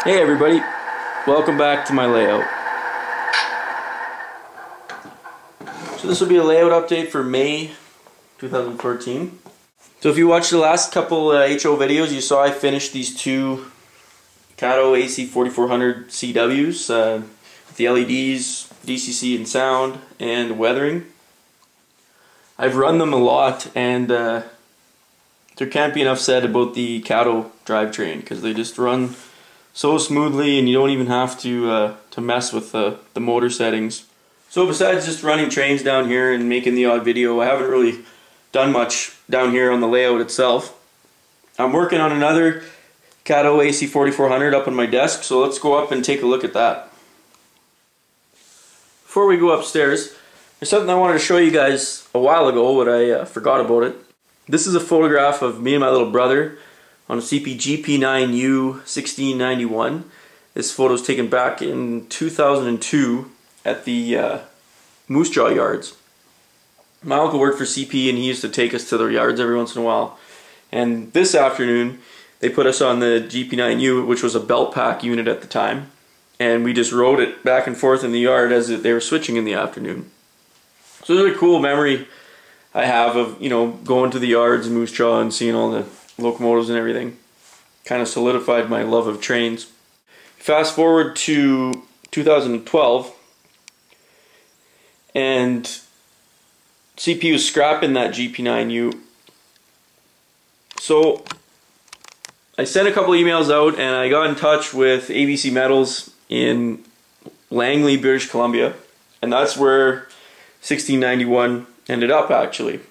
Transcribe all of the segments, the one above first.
Hey everybody, welcome back to my layout. So this will be a layout update for May 2014. So if you watched the last couple HO videos, you saw I finished these two Kato AC4400CWs with the LEDs, DCC and sound, and weathering. I've run them a lot, and there can't be enough said about the Kato drivetrain because they just run so smoothly, and you don't even have to mess with the motor settings. So besides just running trains down here and making the odd video, I haven't really done much down here on the layout itself. I'm working on another Kato AC4400 up on my desk, so let's go up and take a look at that. Before we go upstairs, there's something I wanted to show you guys a while ago, but I forgot about it. This is a photograph of me and my little brother on a CP GP9u 1691. This photo was taken back in 2002 at the Moose Jaw yards. My uncle worked for CP and he used to take us to the yards every once in a while. And this afternoon they put us on the GP9u, which was a belt pack unit at the time, and we just rode it back and forth in the yard as they were switching in the afternoon. So it's a really cool memory I have of, you know, going to the yards in Moose Jaw and seeing all the locomotives and everything. Kind of solidified my love of trains. Fast forward to 2012, and CP was scrapping that GP9u. So I sent a couple emails out and I got in touch with ABC Metals in Langley, British Columbia, and that's where 1691 ended up actually.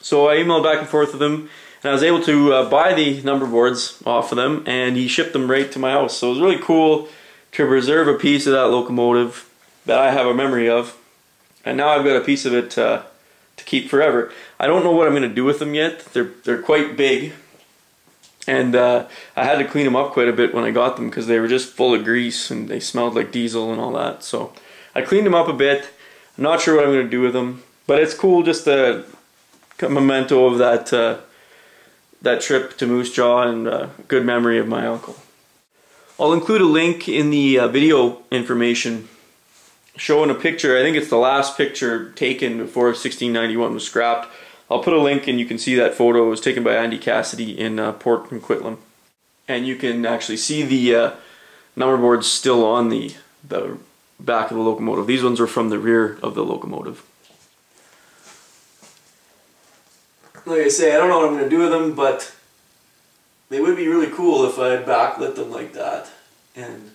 So I emailed back and forth with him, and I was able to buy the number boards off of them, and he shipped them right to my house. So it was really cool to preserve a piece of that locomotive that I have a memory of, and now I've got a piece of it to keep forever. I don't know what I'm going to do with them yet. They're quite big, and I had to clean them up quite a bit when I got them because they were just full of grease and they smelled like diesel and all that. So I cleaned them up a bit. I'm not sure what I'm going to do with them, but it's cool, just a memento of that that trip to Moose Jaw, and a good memory of my uncle. I'll include a link in the video information showing a picture. I think it's the last picture taken before 1691 was scrapped. I'll put a link and you can see that photo. It was taken by Andy Cassidy in Port Coquitlam. And you can actually see the number boards still on the back of the locomotive. These ones are from the rear of the locomotive. Like I say, I don't know what I'm going to do with them, but they would be really cool if I backlit them like that and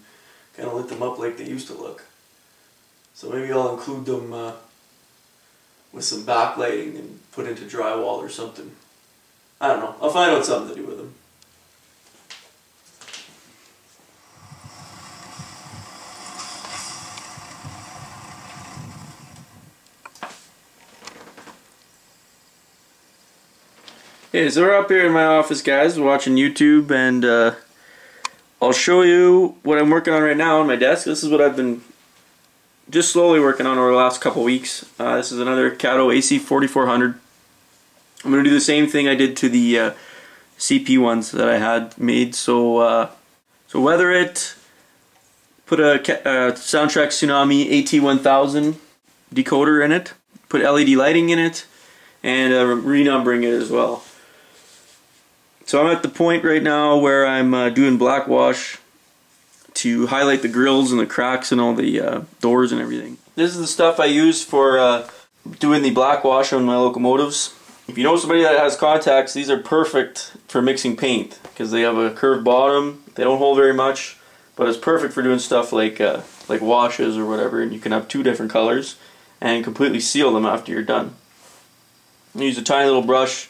kind of lit them up like they used to look. So maybe I'll include them with some backlighting and put into drywall or something. I don't know. I'll find out something to do with them. Okay, so we're up here in my office, guys, watching YouTube, and I'll show you what I'm working on right now on my desk. This is what I've been just slowly working on over the last couple weeks. This is another Kato AC4400. I'm going to do the same thing I did to the CP ones that I had made. So weather it, put a Soundtrack Tsunami AT1000 decoder in it, put LED lighting in it, and renumbering it as well. So I'm at the point right now where I'm doing blackwash to highlight the grills and the cracks and all the doors and everything. This is the stuff I use for doing the blackwash on my locomotives. If you know somebody that has contacts, these are perfect for mixing paint because they have a curved bottom. They don't hold very much, but it's perfect for doing stuff like washes or whatever, and you can have two different colors and completely seal them after you're done. I use a tiny little brush.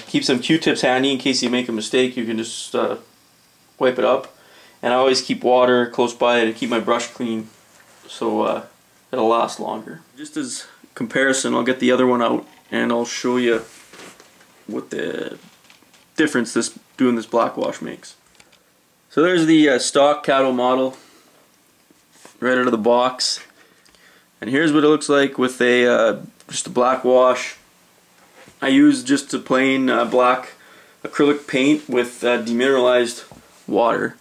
Keep some Q-tips handy in case you make a mistake. You can just wipe it up. And I always keep water close by to keep my brush clean so it'll last longer. Just as comparison, I'll get the other one out and I'll show you what the difference doing this blackwash makes. So there's the stock Kato model right out of the box. And here's what it looks like with just a blackwash. I use just a plain black acrylic paint with demineralized water.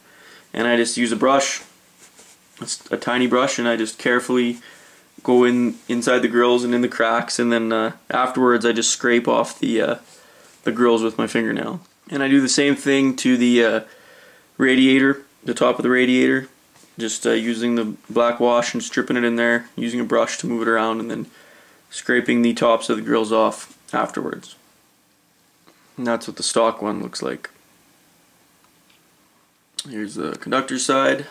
and I just use a brush. It's a tiny brush, and I just carefully go inside the grills and in the cracks, and then afterwards I just scrape off the grills with my fingernail. And I do the same thing to the radiator, the top of the radiator, just using the Blackwash and stripping it in there, using a brush to move it around, and then scraping the tops of the grills off afterwards. And that's what the stock one looks like. Here's the conductor side.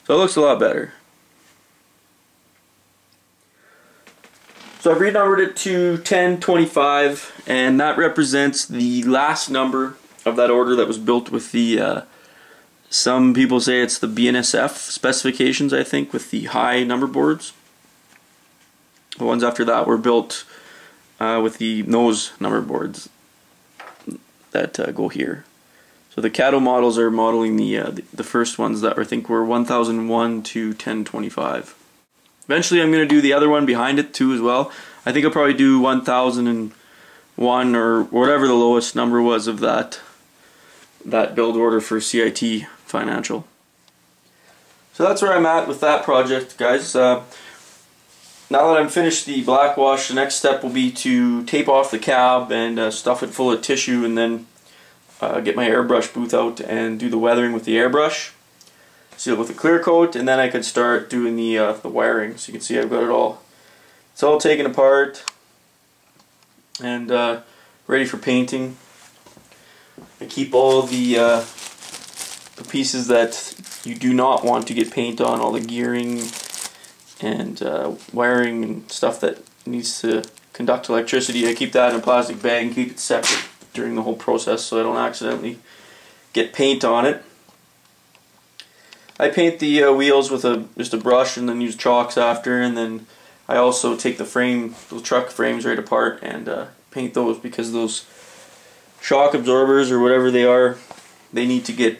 So it looks a lot better. So I've renumbered it to 1025, and that represents the last number of that order that was built with the, some people say it's the BNSF specifications, I think, with the high number boards. The ones after that were built with the nose number boards that go here. So the Kato models are modeling the first ones that I think were 1001 to 1025. Eventually I'm going to do the other one behind it too as well. I think I'll probably do 1001 or whatever the lowest number was of that build order for CIT Financial. So that's where I'm at with that project, guys. Now that I'm finished the Blackwash, the next step will be to tape off the cab and stuff it full of tissue, and then get my airbrush booth out and do the weathering with the airbrush, seal it with a clear coat, and then I could start doing the wiring. So you can see I've got it all. It's all taken apart and ready for painting. I keep all the pieces that you do not want to get paint on, all the gearing and wiring and stuff that needs to conduct electricity. I keep that in a plastic bag and keep it separate during the whole process so I don't accidentally get paint on it. I paint the wheels with just a brush and then use chalks after, and then I also take the frame, those truck frames right apart, and paint those, because those shock absorbers or whatever they are, they need to get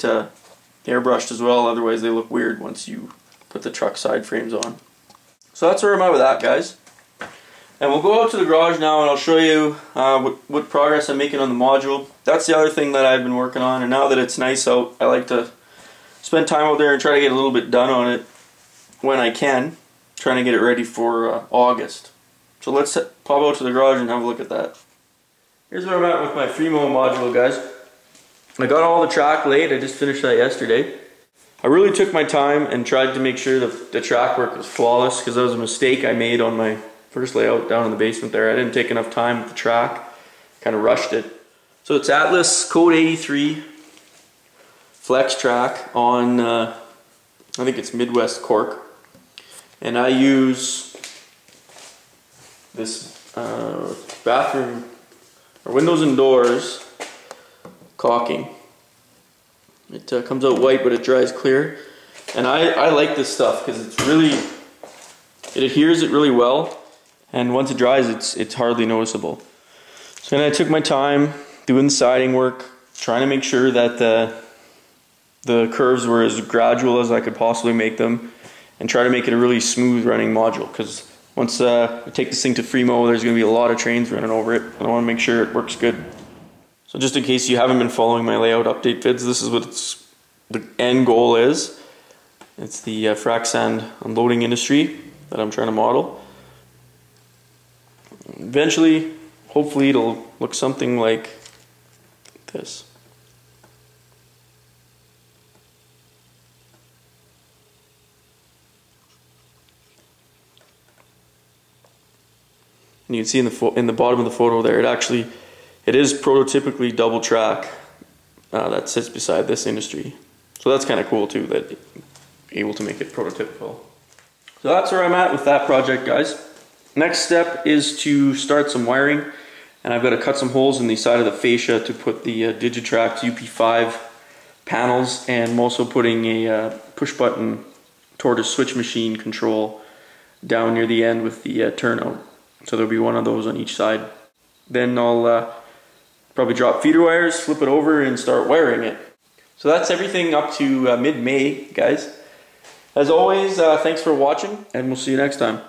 airbrushed as well, otherwise they look weird once you put the truck side frames on. So that's where I'm at with that, guys. And we'll go out to the garage now and I'll show you what progress I'm making on the module. That's the other thing that I've been working on, and now that it's nice out, I like to spend time out there and try to get a little bit done on it when I can, trying to get it ready for August. So let's pop out to the garage and have a look at that. Here's where I'm at with my Fremo module, guys. I got all the track laid. I just finished that yesterday. I really took my time and tried to make sure that the track work was flawless, because that was a mistake I made on my first layout down in the basement there. I didn't take enough time with the track, kind of rushed it. So it's Atlas Code 83 flex track on, I think it's Midwest cork. And I use this bathroom, or windows and doors caulking. It comes out white, but it dries clear. And I like this stuff because it adheres it really well. And once it dries, it's hardly noticeable. So then I took my time doing the siding work, trying to make sure that the curves were as gradual as I could possibly make them, and try to make it a really smooth running module, because once I take this thing to Fremo, there's going to be a lot of trains running over it, and I want to make sure it works good. So just in case you haven't been following my layout update vids, this is what the end goal is. It's the frac sand unloading industry that I'm trying to model. Eventually, hopefully it'll look something like this. And you can see in the bottom of the photo there, it is prototypically double track that sits beside this industry. So that's kind of cool too, that you're able to make it prototypical. So that's where I'm at with that project, guys. Next step is to start some wiring, and I've got to cut some holes in the side of the fascia to put the Digitrax UP5 panels, and I'm also putting a push button tortoise switch machine control down near the end with the turnout. So there'll be one of those on each side. Then I'll probably drop feeder wires, flip it over, and start wiring it. So that's everything up to mid-May, guys. As always, thanks for watching, and we'll see you next time.